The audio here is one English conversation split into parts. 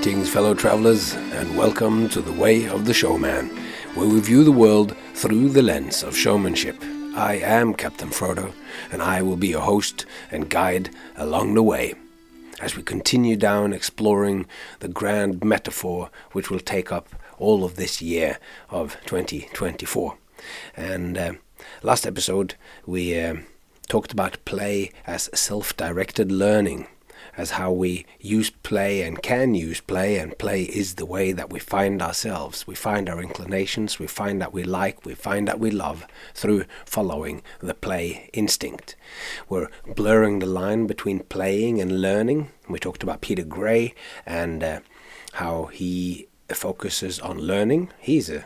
Greetings, fellow travelers, and welcome to the Way of the Showman, where we view the world through the lens of showmanship. I am Captain Frodo, and I will be your host and guide along the way, as we continue down exploring the grand metaphor which will take up all of this year of 2024. And last episode we talked about play as self-directed learning, as how we use play and can use play, and play is the way that we find ourselves. We find our inclinations, we find that we like, we find that we love through following the play instinct. We're blurring the line between playing and learning. We talked about Peter Gray and how he focuses on learning. He's a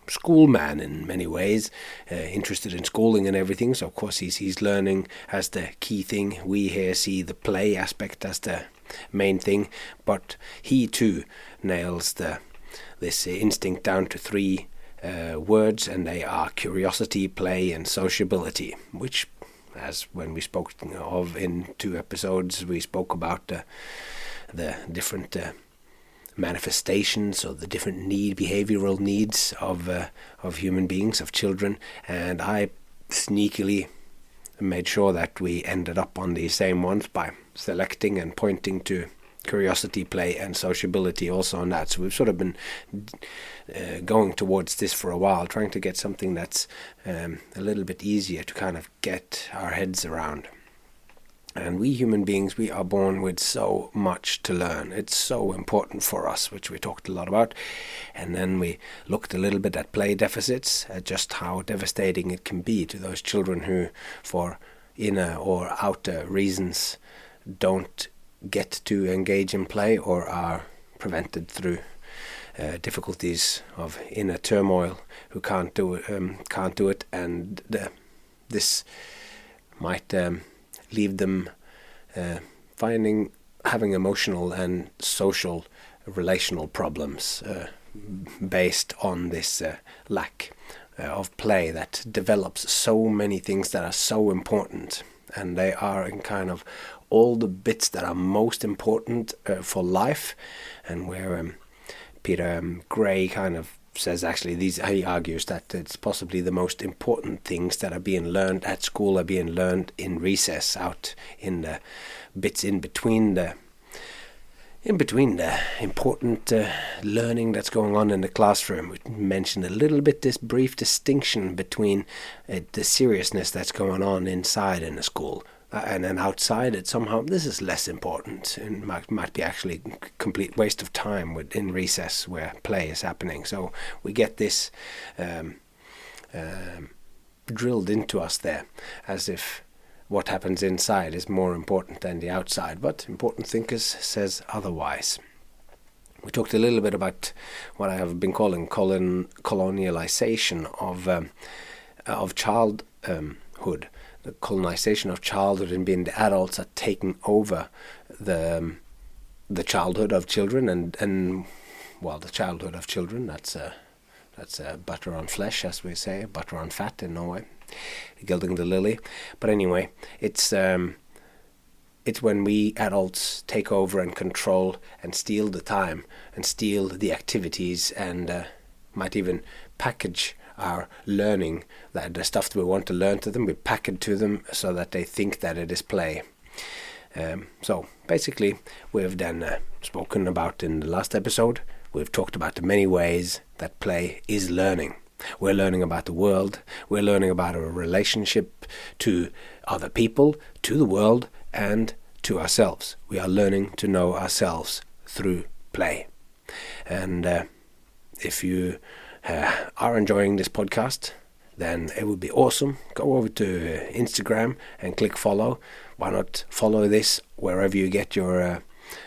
schoolman in many ways, interested in schooling and everything, so of course he's learning as the key thing. We here see the play aspect as the main thing, but he too nails this instinct down to three words, and they are curiosity, play, and sociability, which, as when we spoke of in 2 episodes, we spoke about the different manifestations or the different behavioral needs of human beings, of children, and I sneakily made sure that we ended up on the same ones by selecting and pointing to curiosity, play, and sociability also on that. So we've sort of been going towards this for a while, trying to get something that's a little bit easier to kind of get our heads around. And we human beings, we are born with so much to learn. It's so important for us, which we talked a lot about. And then we looked a little bit at play deficits, at just how devastating it can be to those children who, for inner or outer reasons, don't get to engage in play or are prevented through difficulties of inner turmoil, who can't do it, and this might leave them having emotional and social relational problems based on this lack of play that develops so many things that are so important, and they are in kind of all the bits that are most important for life, and where Peter Gray kind of says, actually, he argues that it's possibly the most important things that are being learned at school are being learned in recess, out in the bits in between the important learning that's going on in the classroom. We mentioned a little bit this brief distinction between the seriousness that's going on inside in a school, and then outside it somehow this is less important, and might be actually a complete waste of time in recess where play is happening. So we get this drilled into us there, as if what happens inside is more important than the outside, but Important Thinkers says otherwise. We talked a little bit about what I have been calling colonialization of childhood. The colonization of childhood, and being the adults are taking over the childhood of children, and the childhood of children, that's butter on flesh, as we say, butter on fat in Norway, gilding the lily. But anyway, it's when we adults take over and control and steal the time and steal the activities, and might even package our learning, that the stuff that we want to learn to them, we pack it to them so that they think that it is play. So basically, we've then spoken about in the last episode, we've talked about the many ways that play is learning. We're learning about the world, we're learning about our relationship to other people, to the world, and to ourselves. We are learning to know ourselves through play. And if you are enjoying this podcast, then it would be awesome. Go over to Instagram and click follow. Why not follow this wherever you get your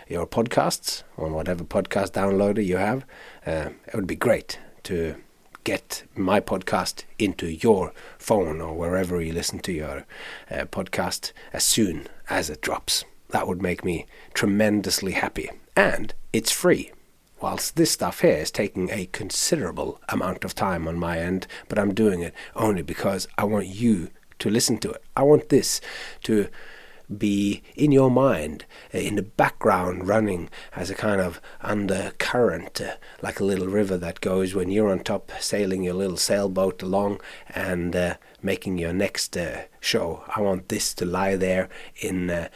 podcasts, on whatever podcast downloader you have. It would be great to get my podcast into your phone or wherever you listen to your podcast as soon as it drops. That would make me tremendously happy. And it's free. Whilst this stuff here is taking a considerable amount of time on my end, but I'm doing it only because I want you to listen to it. I want this to be in your mind, in the background, running as a kind of undercurrent, like a little river that goes when you're on top, sailing your little sailboat along and making your next show. I want this to lie there and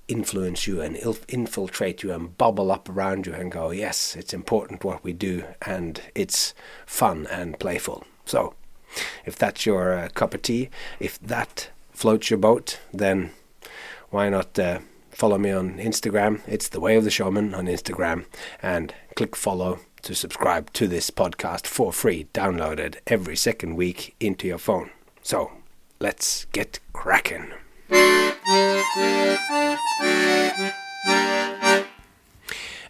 influence you and infiltrate you and bubble up around you and go, yes, it's important what we do, and it's fun and playful. So if that's your cup of tea, if that floats your boat, then why not follow me on Instagram? It's The Way of the Showman on Instagram, and click follow to subscribe to this podcast for free, downloaded every second week into your phone. So let's get cracking.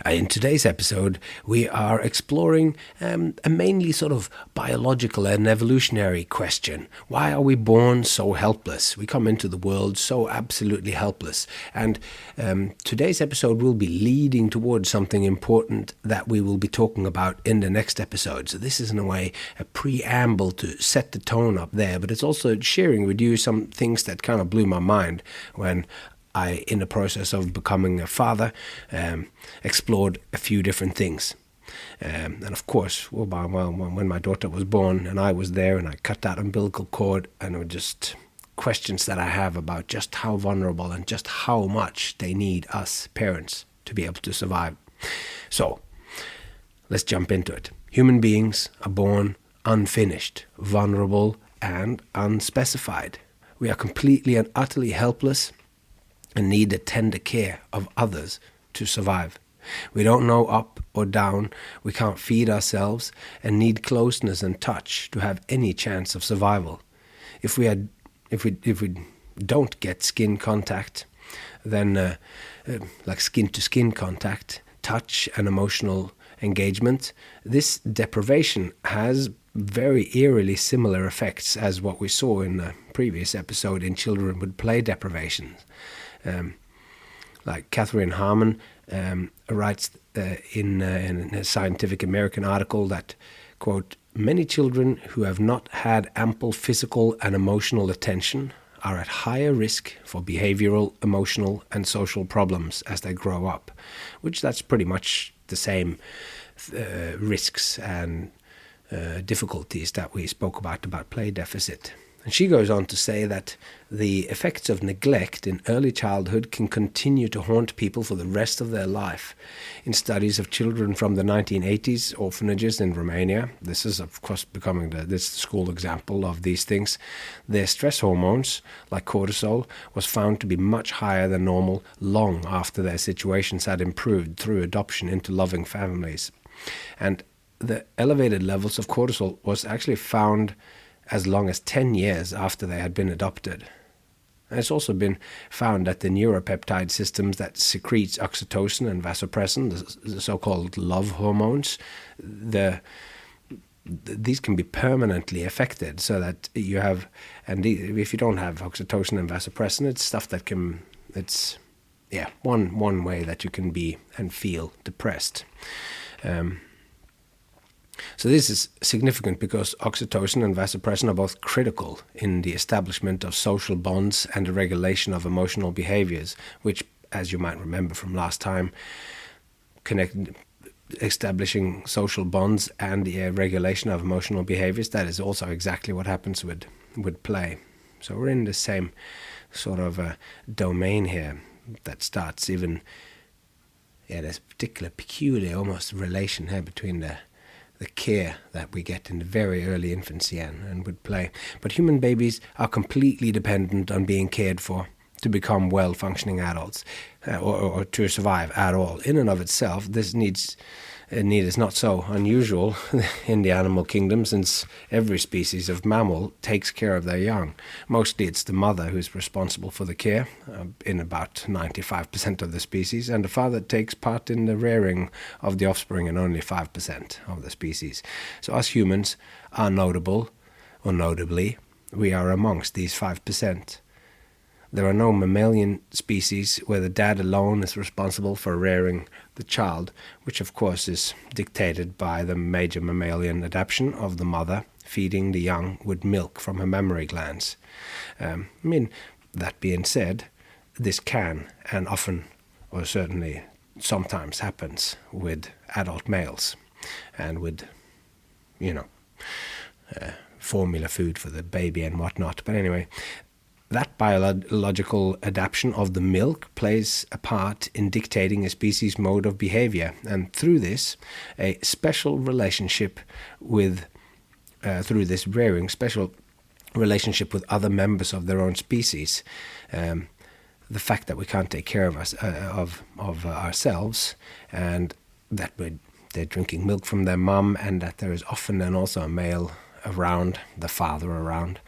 In today's episode, we are exploring a mainly sort of biological and evolutionary question. Why are we born so helpless? We come into the world so absolutely helpless. And today's episode will be leading towards something important that we will be talking about in the next episode. So this is in a way a preamble to set the tone up there, but it's also sharing with you some things that kind of blew my mind when I, in the process of becoming a father, explored a few different things. And of course, when my daughter was born and I was there and I cut that umbilical cord, and it were just questions that I have about just how vulnerable and just how much they need us parents to be able to survive. So let's jump into it. Human beings are born unfinished, vulnerable, and unspecified. We are completely and utterly helpless and need the tender care of others to survive. We don't know up or down, we can't feed ourselves, and need closeness and touch to have any chance of survival. If we don't get skin contact, then like skin-to-skin contact, touch and emotional engagement, this deprivation has very eerily similar effects as what we saw in the previous episode in children with play deprivations. Like Catherine Harmon writes in a Scientific American article that, quote, many children who have not had ample physical and emotional attention are at higher risk for behavioral, emotional, and social problems as they grow up, which that's pretty much the same risks and difficulties that we spoke about play deficit. And she goes on to say that the effects of neglect in early childhood can continue to haunt people for the rest of their life. In studies of children from the 1980s, orphanages in Romania, this is of course becoming this school example of these things, their stress hormones, like cortisol, was found to be much higher than normal long after their situations had improved through adoption into loving families. And the elevated levels of cortisol was actually found as long as 10 years after they had been adopted. And it's also been found that the neuropeptide systems that secretes oxytocin and vasopressin, the so-called love hormones, these can be permanently affected, so that you have, and if you don't have oxytocin and vasopressin, it's stuff that can, it's one way that you can be and feel depressed. So this is significant because oxytocin and vasopressin are both critical in the establishment of social bonds and the regulation of emotional behaviors, which, as you might remember from last time, establishing social bonds and the regulation of emotional behaviors, that is also exactly what happens with play. So we're in the same sort of domain here that starts even, there's a particular peculiar almost relation here between the care that we get in the very early infancy and with play. But human babies are completely dependent on being cared for to become well-functioning adults or to survive at all. In and of itself, this need is not so unusual in the animal kingdom, since every species of mammal takes care of their young. Mostly it's the mother who's responsible for the care in about 95% of the species, and the father takes part in the rearing of the offspring in only 5% of the species. So us humans are notably, we are amongst these 5%. There are no mammalian species where the dad alone is responsible for rearing the child, which of course is dictated by the major mammalian adaptation of the mother feeding the young with milk from her mammary glands. That being said, this can and often, or certainly sometimes, happens with adult males and with, formula food for the baby and whatnot. But anyway, that biological adaptation of the milk plays a part in dictating a species' mode of behavior, and through this, a special relationship with, through this rearing, special relationship with other members of their own species. The fact that we can't take care of us, of ourselves, and that they're drinking milk from their mum, and that there is often then also a male around, the father around.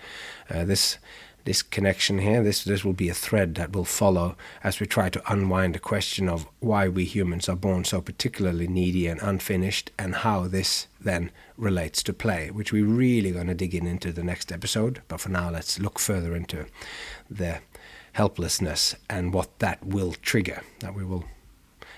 This connection here, this will be a thread that will follow as we try to unwind the question of why we humans are born so particularly needy and unfinished, and how this then relates to play, which we're really going to dig into the next episode. But for now, let's look further into the helplessness and what that will trigger, that we will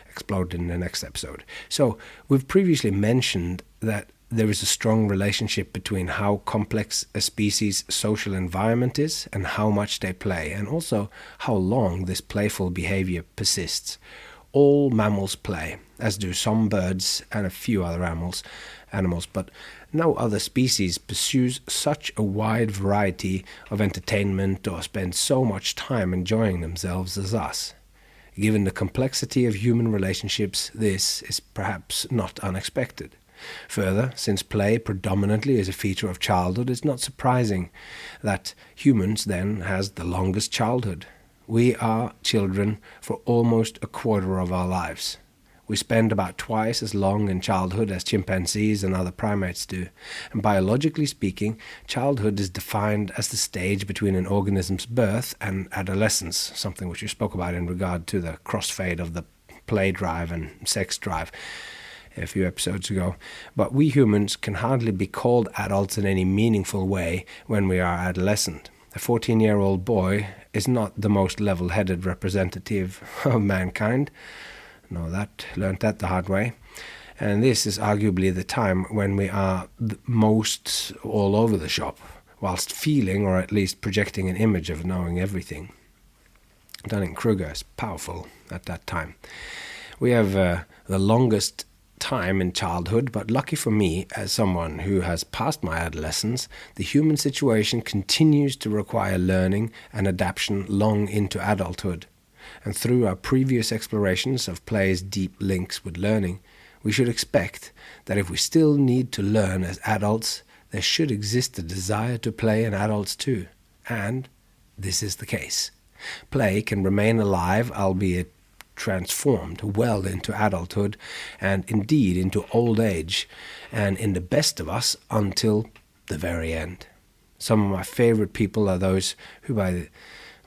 explode in the next episode. So we've previously mentioned that there is a strong relationship between how complex a species' social environment is and how much they play, and also how long this playful behavior persists. All mammals play, as do some birds and a few other animals, but no other species pursues such a wide variety of entertainment or spends so much time enjoying themselves as us. Given the complexity of human relationships, this is perhaps not unexpected. Further, since play predominantly is a feature of childhood, it's not surprising that humans then has the longest childhood. We are children for almost a quarter of our lives. We spend about twice as long in childhood as chimpanzees and other primates do. And biologically speaking, childhood is defined as the stage between an organism's birth and adolescence, something which we spoke about in regard to the crossfade of the play drive and sex drive a few episodes ago. But we humans can hardly be called adults in any meaningful way when we are adolescent. A 14-year-old boy is not the most level-headed representative of mankind. Learned that the hard way. And this is arguably the time when we are the most all over the shop, whilst feeling, or at least projecting, an image of knowing everything. Dunning-Kruger is powerful at that time. We have the longest time in childhood, but lucky for me, as someone who has passed my adolescence, the human situation continues to require learning and adaptation long into adulthood. And through our previous explorations of play's deep links with learning, we should expect that if we still need to learn as adults, there should exist a desire to play in adults too. And this is the case. Play can remain alive, albeit transformed well into adulthood, and indeed into old age, and in the best of us until the very end. Some of my favorite people are those who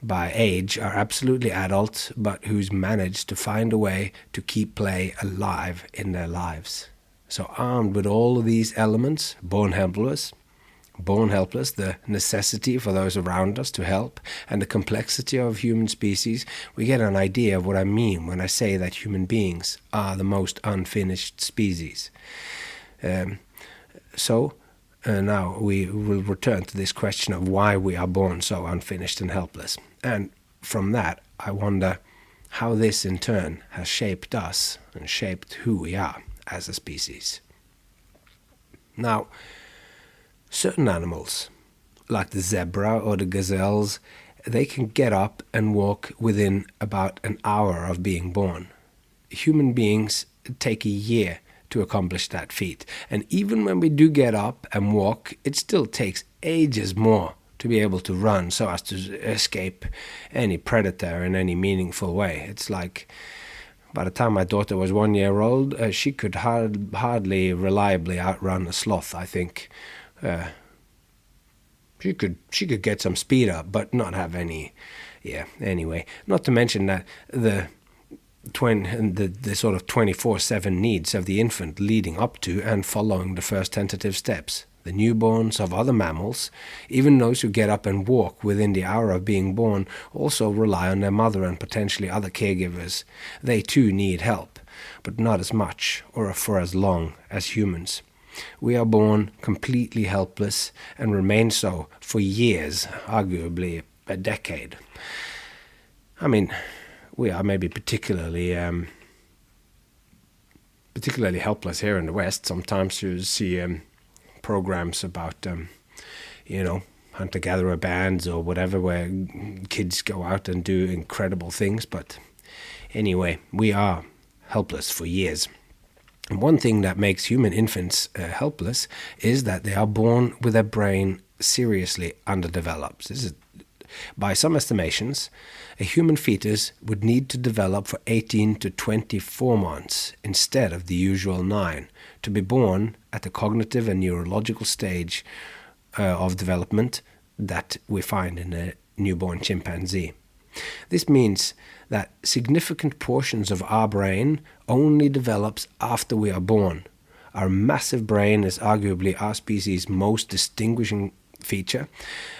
by age are absolutely adults, but who's managed to find a way to keep play alive in their lives. So armed with all of these elements, born helpless, the necessity for those around us to help, and the complexity of human species, we get an idea of what I mean when I say that human beings are the most unfinished species. Now we will return to this question of why we are born so unfinished and helpless. And from that, I wonder how this in turn has shaped us and shaped who we are as a species. Now, certain animals, like the zebra or the gazelles, they can get up and walk within about an hour of being born. Human beings take a year to accomplish that feat. And even when we do get up and walk, it still takes ages more to be able to run so as to escape any predator in any meaningful way. It's like, by the time my daughter was 1 year old, she could hardly reliably outrun a sloth, I think. She could get some speed up, but not have any. Yeah. Anyway, not to mention that the sort of 24/7 needs of the infant leading up to and following the first tentative steps. The newborns of other mammals, even those who get up and walk within the hour of being born, also rely on their mother and potentially other caregivers. They too need help, but not as much or for as long as humans. We are born completely helpless and remain so for years, arguably a decade. I mean, we are maybe particularly helpless here in the West. Sometimes you see programs about, hunter-gatherer bands or whatever, where kids go out and do incredible things. But anyway, we are helpless for years. And one thing that makes human infants helpless is that they are born with a brain seriously underdeveloped. This is, by some estimations, a human fetus would need to develop for 18 to 24 months instead of the usual 9 to be born at the cognitive and neurological stage of development that we find in a newborn chimpanzee. This means that significant portions of our brain only develops after we are born. Our massive brain is arguably our species' most distinguishing feature,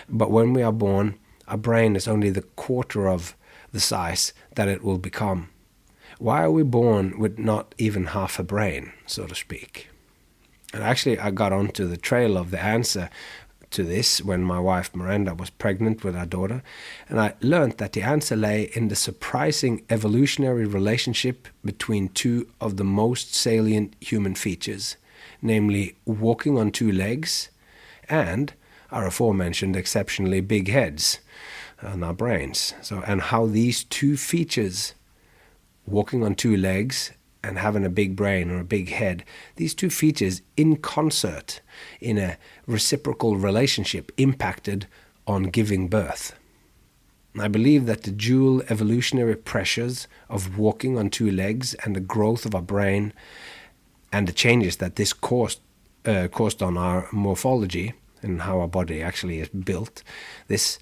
but when we are born, our brain is only the quarter of the size that it will become. Why are we born with not even half a brain, so to speak? And actually, I got onto the trail of the answer to this when my wife Miranda was pregnant with our daughter, and I learned that the answer lay in the surprising evolutionary relationship between two of the most salient human features, namely walking on 2 legs and our aforementioned exceptionally big heads on our brains. And how these 2 features, walking on 2 legs and having a big brain or a big head, these 2 features in concert in a reciprocal relationship impacted on giving birth. I believe that the dual evolutionary pressures of walking on 2 legs and the growth of our brain and the changes that this caused on our morphology and how our body actually is built, this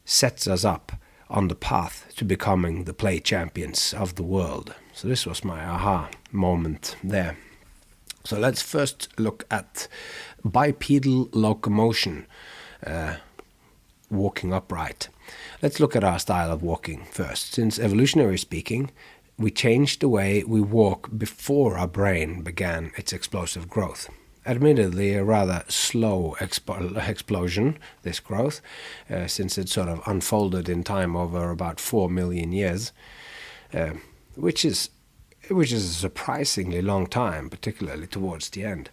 sets us up on the path to becoming the play champions of the world. So this was my aha moment there. So let's first look at bipedal locomotion, walking upright. Let's look at our style of walking first. Since evolutionary speaking, we changed the way we walk before our brain began its explosive growth. Admittedly, a rather slow explosion, this growth, since it sort of unfolded in time over about 4 million years, which is a surprisingly long time, particularly towards the end.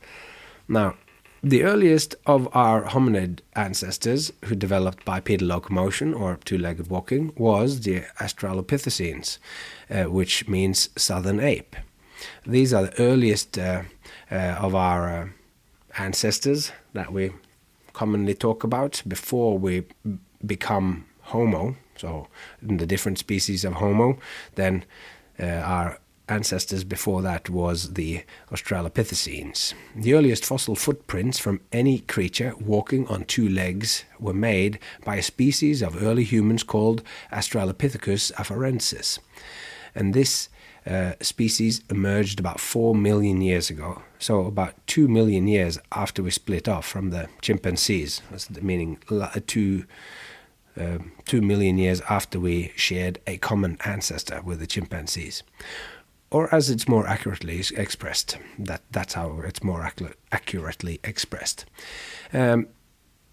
Now, the earliest of our hominid ancestors who developed bipedal locomotion, or 2-legged walking, was the Australopithecines, which means southern ape. These are the earliest of our ancestors that we commonly talk about before we become Homo. So in the different species of Homo, then our ancestors before that was the Australopithecines. The earliest fossil footprints from any creature walking on 2 legs were made by a species of early humans called Australopithecus afarensis. And this species emerged about 4 million years ago, so about 2 million years after we split off from the chimpanzees, meaning 2 million years after we shared a common ancestor with the chimpanzees. Or as it's more accurately expressed, that's how it's more accurately expressed.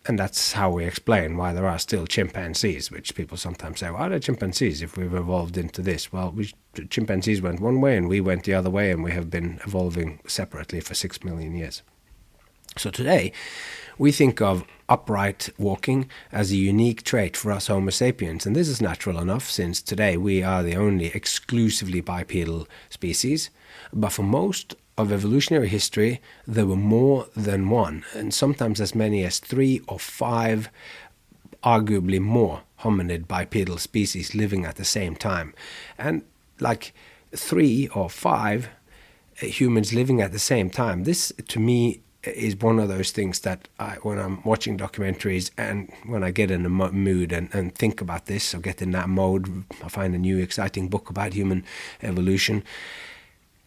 And that's how we explain why there are still chimpanzees, which people sometimes say, why are there chimpanzees if we've evolved into this? Well, chimpanzees went one way and we went the other way, and we have been evolving separately for 6 million years. So today, we think of upright walking as a unique trait for us Homo sapiens, and this is natural enough since today we are the only exclusively bipedal species. But for most of evolutionary history, there were more than one, and sometimes as many as 3 or 5, arguably more, hominid bipedal species living at the same time. And like 3 or 5 humans living at the same time, this to me is one of those things that when I'm watching documentaries and when I get in a mood and think about this or get in that mode, I find a new exciting book about human evolution.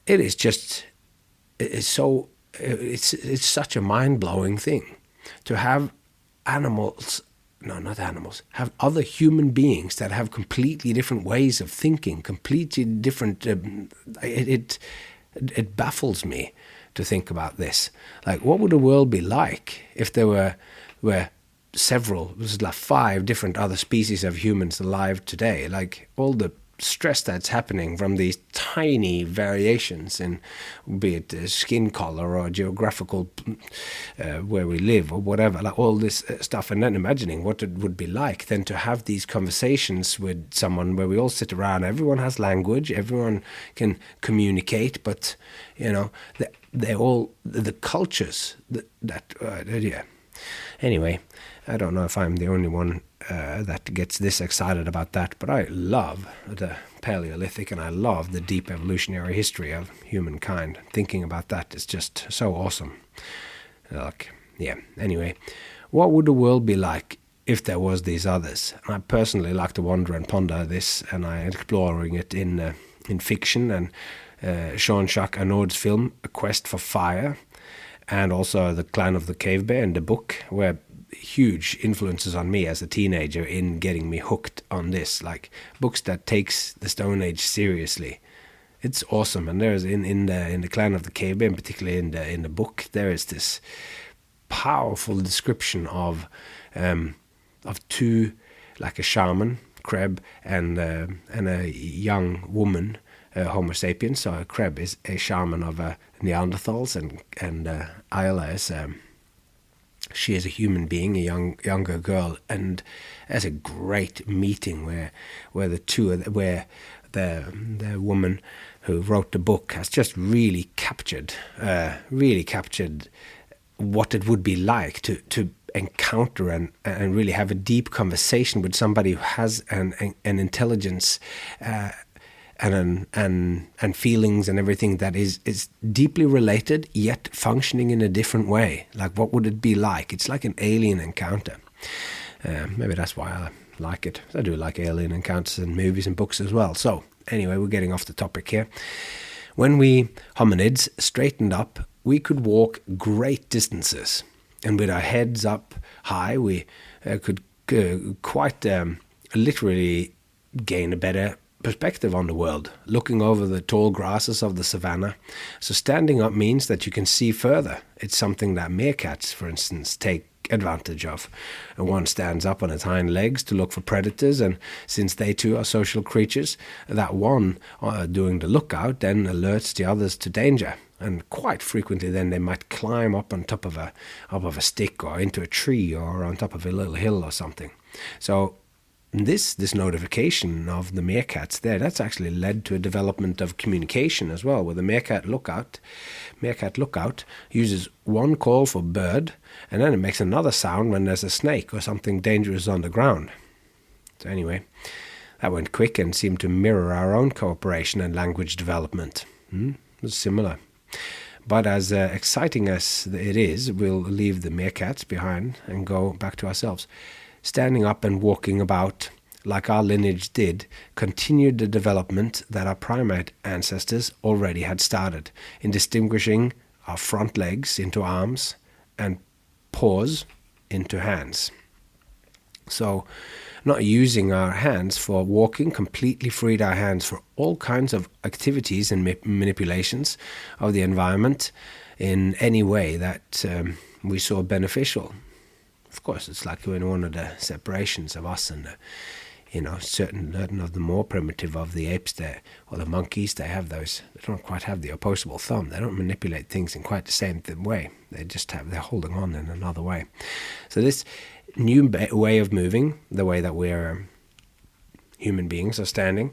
It's such a mind-blowing thing to have have other human beings that have completely different ways of thinking, completely different. It baffles me to think about this. Like, what would the world be like if there were there's like 5 different other species of humans alive today. Like all the stress that's happening from these tiny variations in, be it skin color or geographical where we live or whatever, like all this stuff, and then imagining what it would be like then to have these conversations with someone where we all sit around, everyone has language, everyone can communicate, but they're all the cultures yeah. Anyway, I don't know if I'm the only one that gets this excited about that, but I love the Paleolithic and I love the deep evolutionary history of humankind. Thinking about that is just so awesome. Anyway, what would the world be like if there was these others? And I personally like to wonder and ponder this, and I'm exploring it in fiction, and Jean-Jacques Annaud's film A Quest for Fire, and also The Clan of the Cave Bear in the book, were huge influences on me as a teenager in getting me hooked on this, like books that takes the Stone Age seriously. It's awesome. And there's in the Clan of the Cave Bear, and particularly in the book, there is this powerful description of 2, like a shaman, Kreb, and a young woman, Homo sapiens. So Kreb is a shaman of Neanderthals, and Isla is she is a human being, a younger girl, and there's a great meeting where the woman who wrote the book has just really captured what it would be like to encounter and really have a deep conversation with somebody who has an intelligence and feelings and everything that is deeply related yet functioning in a different way. Like, what would it be like? It's like an alien encounter. Maybe that's why I like it. I do like alien encounters in movies and books as well. So anyway, we're getting off the topic here. When we hominids straightened up, we could walk great distances, and with our heads up high, we could quite literally gain a better perspective on the world, looking over the tall grasses of the savannah. So standing up means that you can see further. It's something that meerkats, for instance, take advantage of. And one stands up on its hind legs to look for predators, and since they too are social creatures, that one doing the lookout then alerts the others to danger. And quite frequently then they might climb up on top of a stick or into a tree or on top of a little hill or something. So this notification of the meerkats there, that's actually led to a development of communication as well, where the meerkat lookout uses one call for bird, and then it makes another sound when there's a snake or something dangerous on the ground. So anyway, that went quick and seemed to mirror our own cooperation and language development. It was similar. But as exciting as it is, we'll leave the meerkats behind and go back to ourselves. Standing up and walking about, like our lineage did, continued the development that our primate ancestors already had started, in distinguishing our front legs into arms and paws into hands. So, not using our hands for walking completely freed our hands for all kinds of activities and manipulations of the environment in any way that we saw beneficial. Of course, it's like when one of the separations of us and certain of the more primitive of the apes there, or the monkeys, they don't quite have the opposable thumb. They don't manipulate things in quite the same way. They're holding on in another way. So this new way of moving, the way that we're human beings are standing,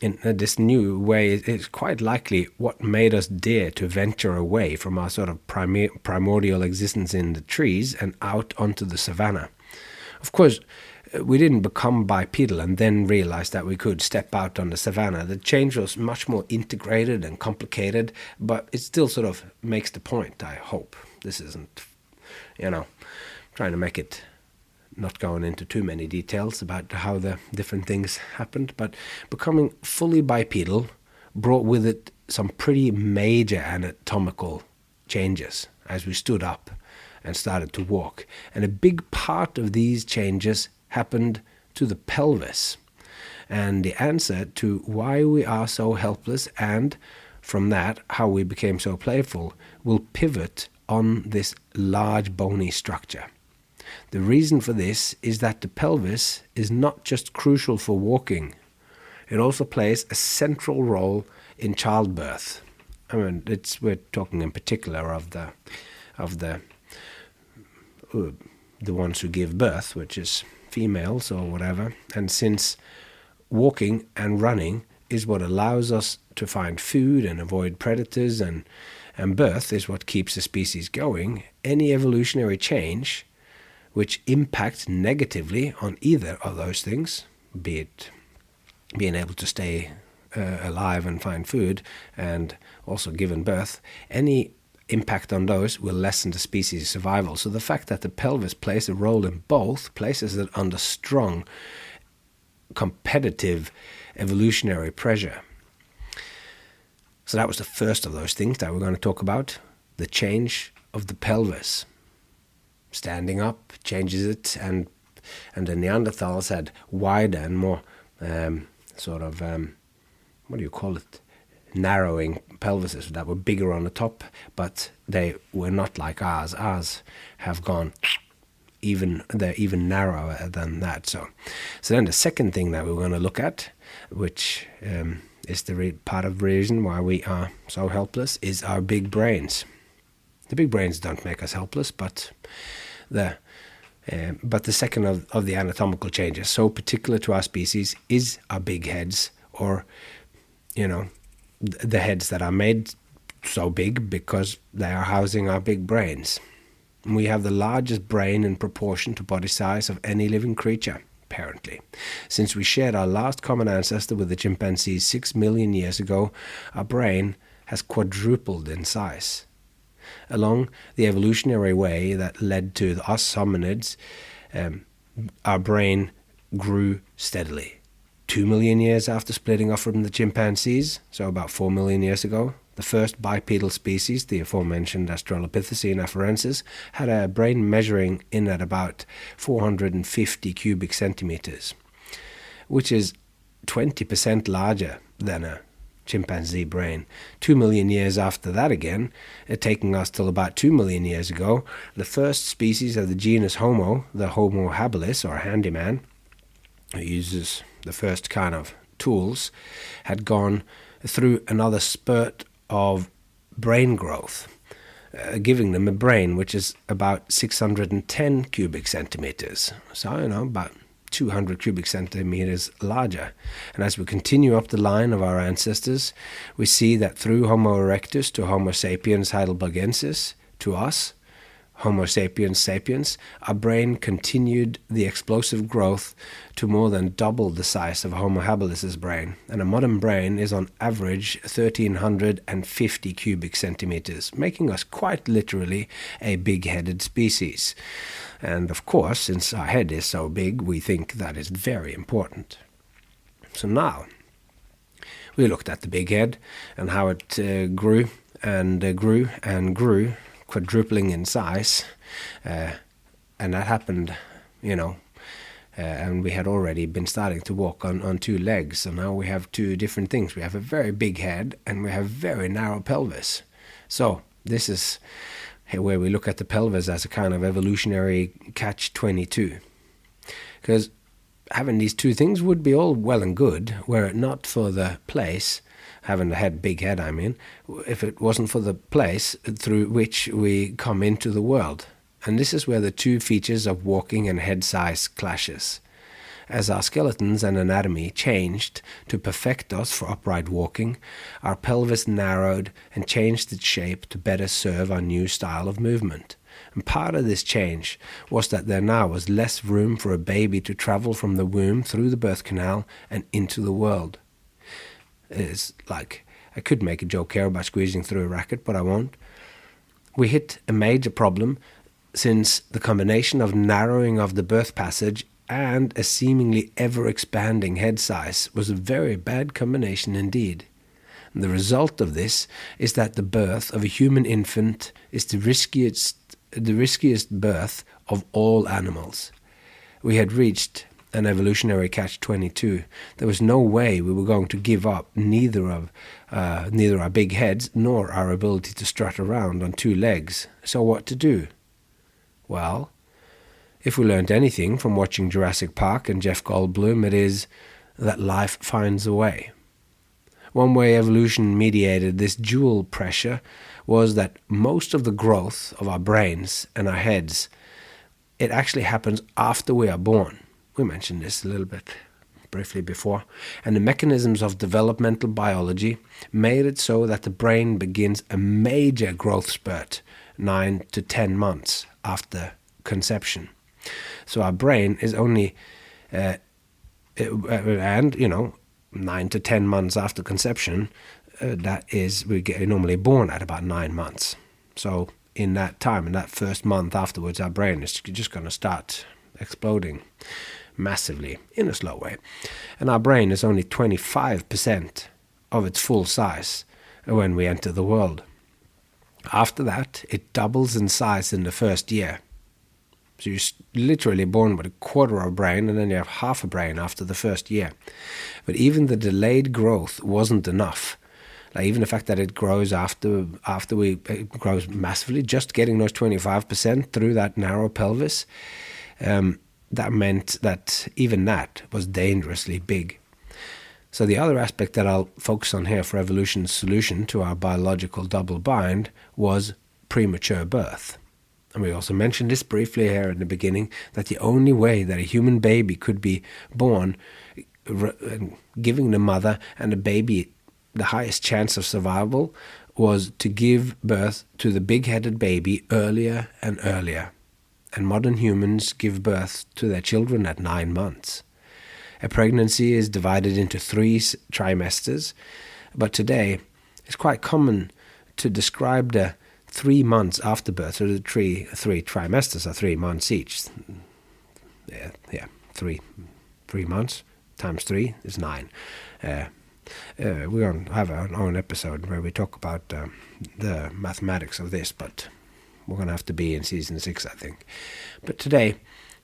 in this new way is quite likely what made us dare to venture away from our sort of primordial existence in the trees and out onto the savannah. Of course, we didn't become bipedal and then realize that we could step out on the savannah. The change was much more integrated and complicated, but it still sort of makes the point, I hope. This isn't, trying to make it, not going into too many details about how the different things happened, but becoming fully bipedal brought with it some pretty major anatomical changes as we stood up and started to walk. And a big part of these changes happened to the pelvis. And the answer to why we are so helpless, and from that how we became so playful, will pivot on this large bony structure. The reason for this is that the pelvis is not just crucial for walking, it also plays a central role in childbirth. I mean, we're talking in particular of the ones who give birth, which is females or whatever. And since walking and running is what allows us to find food and avoid predators, and birth is what keeps the species going, any evolutionary change which impacts negatively on either of those things, be it being able to stay alive and find food, and also giving birth, any impact on those will lessen the species' survival. So the fact that the pelvis plays a role in both places it under strong competitive evolutionary pressure. So that was the first of those things that we're going to talk about, the change of the pelvis. Standing up changes it, and the Neanderthals had wider and more what do you call it, narrowing pelvises that were bigger on the top, but they were not like ours. Ours have gone they're even narrower than that. So then the second thing that we're going to look at, which is the part of the reason why we are so helpless, is our big brains. The big brains don't make us helpless, but the second of the anatomical changes so particular to our species is our big heads, or the heads that are made so big because they are housing our big brains. We have the largest brain in proportion to body size of any living creature, apparently. Since we shared our last common ancestor with the chimpanzees 6 million years ago, our brain has quadrupled in size. Along the evolutionary way that led to us hominids, our brain grew steadily. 2 million years after splitting off from the chimpanzees, so about 4 million years ago, the first bipedal species, the aforementioned Australopithecine afarensis, had a brain measuring in at about 450 cubic centimeters, which is 20% larger than a chimpanzee brain. 2 million years after that again, taking us till about 2 million years ago, the first species of the genus Homo, the Homo habilis, or handyman, who uses the first kind of tools, had gone through another spurt of brain growth, giving them a brain which is about 610 cubic centimeters. So, about 200 cubic centimeters larger. And as we continue up the line of our ancestors, we see that through Homo erectus to Homo sapiens heidelbergensis, to us, Homo sapiens sapiens, our brain continued the explosive growth to more than double the size of Homo habilis' brain. And a modern brain is on average 1,350 cubic centimeters, making us quite literally a big-headed species. And of course, since our head is so big, we think that is very important. So now, we looked at the big head and how it grew and grew and grew, quadrupling in size, and that happened, and we had already been starting to walk on two legs, so now we have two different things. We have a very big head and we have very narrow pelvis. So this is where we look at the pelvis as a kind of evolutionary catch-22, because having these two things would be all well and good were it not for the place, having the big head, I mean, if it wasn't for the place through which we come into the world. And this is where the two features of walking and head size clashes. As our skeletons and anatomy changed to perfect us for upright walking, our pelvis narrowed and changed its shape to better serve our new style of movement. And part of this change was that there now was less room for a baby to travel from the womb through the birth canal and into the world. It's like, I could make a joke here about squeezing through a racket, but I won't. We hit a major problem since the combination of narrowing of the birth passage and a seemingly ever-expanding head size was a very bad combination indeed. And the result of this is that the birth of a human infant is the riskiest birth of all animals. We had reached an evolutionary catch-22. There was no way we were going to give up neither our big heads nor our ability to strut around on two legs. So what to do? Well, If we learned anything from watching Jurassic Park and Jeff Goldblum, it is that life finds a way. One way evolution mediated this dual pressure was that most of the growth of our brains and our heads, it actually happens after we are born. We mentioned this a little bit briefly before. And the mechanisms of developmental biology made it so that the brain begins a major growth spurt 9 to 10 months after conception. So our brain is only, 9 to 10 months after conception, we get normally born at about 9 months. So in that time, in that first month afterwards, our brain is just going to start exploding massively in a slow way. And our brain is only 25% of its full size when we enter the world. After that, it doubles in size in the first year. So you're literally born with a quarter of a brain, and then you have half a brain after the first year. But even the delayed growth wasn't enough. Like even the fact that it grows it grows massively, just getting those 25% through that narrow pelvis, that meant that even that was dangerously big. So the other aspect that I'll focus on here for evolution's solution to our biological double bind was premature birth. And we also mentioned this briefly here in the beginning, that the only way that a human baby could be born, giving the mother and the baby the highest chance of survival, was to give birth to the big-headed baby earlier and earlier. And modern humans give birth to their children at 9 months. A pregnancy is divided into 3 trimesters, but today it's quite common to describe the 3 months after birth, so the three trimesters are 3 months each. Yeah, 3 months times 3 is 9. We're going to have our own episode where we talk about the mathematics of this, but we're going to have to be in season 6, I think. But today,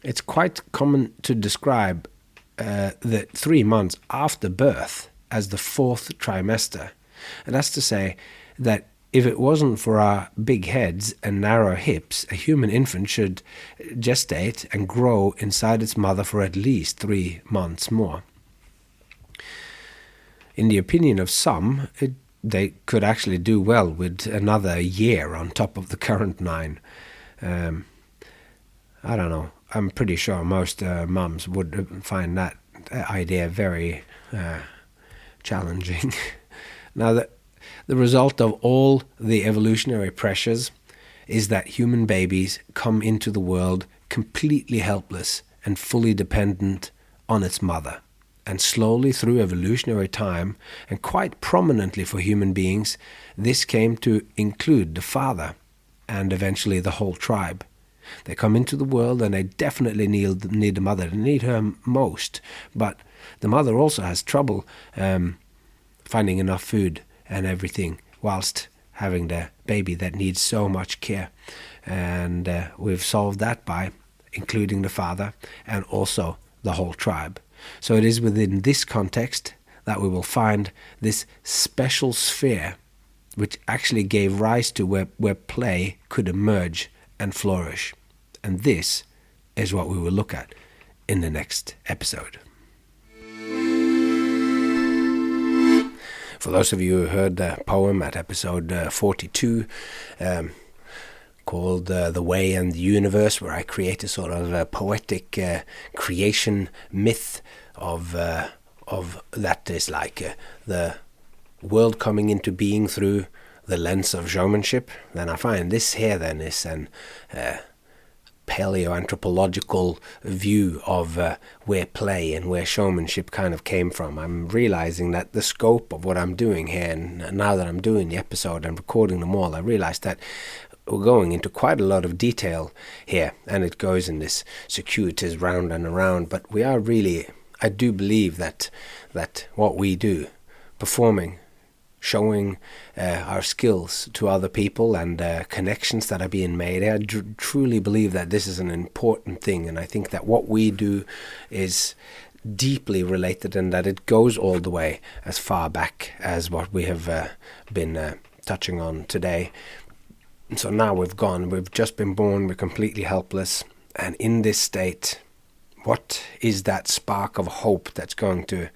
it's quite common to describe the 3 months after birth as the 4th trimester. And that's to say that if it wasn't for our big heads and narrow hips, a human infant should gestate and grow inside its mother for at least 3 months more. In the opinion of some, they could actually do well with another year on top of the current 9. I don't know. I'm pretty sure most mums would find that idea very challenging. Now, the result of all the evolutionary pressures is that human babies come into the world completely helpless and fully dependent on its mother. And slowly through evolutionary time, and quite prominently for human beings, this came to include the father and eventually the whole tribe. They come into the world and they definitely need the mother. They need her most, but the mother also has trouble finding enough food and everything whilst having the baby that needs so much care. And we've solved that by including the father and also the whole tribe. So it is within this context that we will find this special sphere which actually gave rise to where play could emerge and flourish. And this is what we will look at in the next episode. For those of you who heard the poem at episode 42, called The Way and the Universe, where I create a sort of a poetic creation myth of that is like the world coming into being through the lens of showmanship, then I find this here then is an paleoanthropological view of where play and where showmanship kind of came from. I'm realizing that the scope of what I'm doing here, and now that I'm doing the episode and recording them all, I realize that we're going into quite a lot of detail here, and it goes in this circuitous round and around, but we are really, I do believe that what we do, performing, showing our skills to other people and connections that are being made, I truly believe that this is an important thing, and I think that what we do is deeply related and that it goes all the way as far back as what we have been touching on today. So now we've just been born, we're completely helpless, And in this state, what is that spark of hope that's going to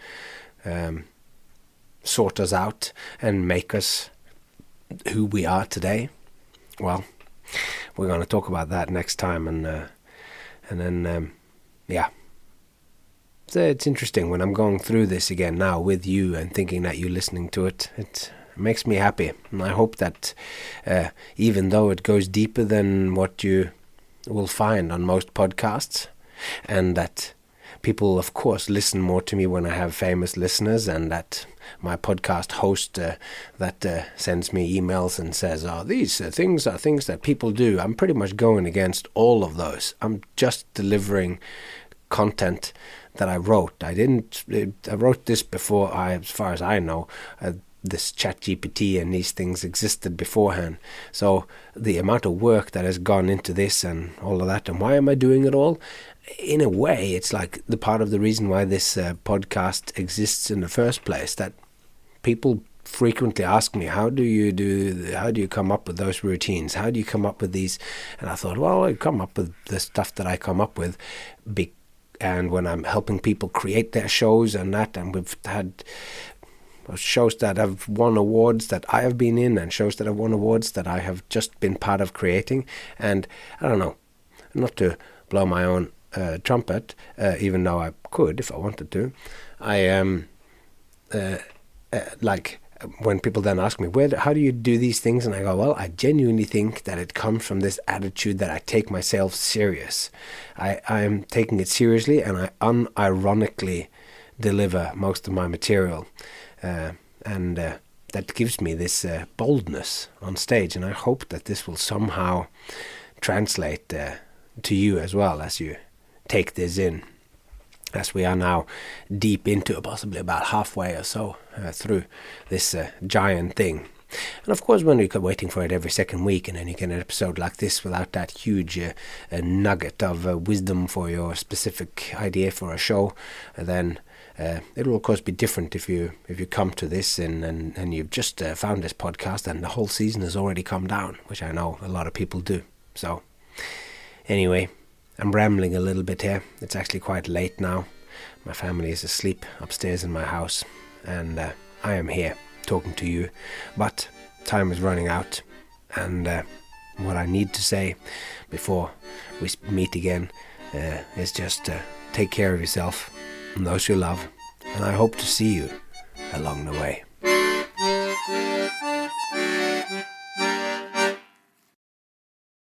sort us out and make us who we are today? Well, we're going to talk about that next time, and then So it's interesting when I'm going through this again now with you and thinking that you're listening to it. It makes me happy, and I hope that even though it goes deeper than what you will find on most podcasts, and that people, of course, listen more to me when I have famous listeners, and that my podcast host that sends me emails and says, these things are things that people do. I'm pretty much going against all of those. I'm just delivering content that I wrote. I wrote this before as far as I know, this ChatGPT and these things existed beforehand. So the amount of work that has gone into this and all of that, and why am I doing it all? In a way, it's like the part of the reason why this podcast exists in the first place, that people frequently ask me, how do you come up with those routines? How do you come up with these? And I thought, well, I come up with the stuff that I come up with, and when I'm helping people create their shows and that, and we've had shows that have won awards that I have been in, and shows that have won awards that I have just been part of creating. And I don't know, not to blow my own trumpet, even though I could if I wanted to. I am like when people then ask me, how do you do these things? And I go, well, I genuinely think that it comes from this attitude that I take myself serious. I am taking it seriously, and I unironically deliver most of my material. And that gives me this boldness on stage, and I hope that this will somehow translate to you as well as you take this in, as we are now deep into possibly about halfway or so through this giant thing. And of course, when you're waiting for it every second week, and then you get an episode like this without that huge nugget of wisdom for your specific idea for a show, then it will of course be different if you come to this and you've just found this podcast and the whole season has already come down, which I know a lot of people do. So anyway, I'm rambling a little bit here. It's actually quite late now. My family is asleep upstairs in my house, and I am here talking to you, but time is running out, and what I need to say before we meet again is just take care of yourself and those you love, and I hope to see you along the way.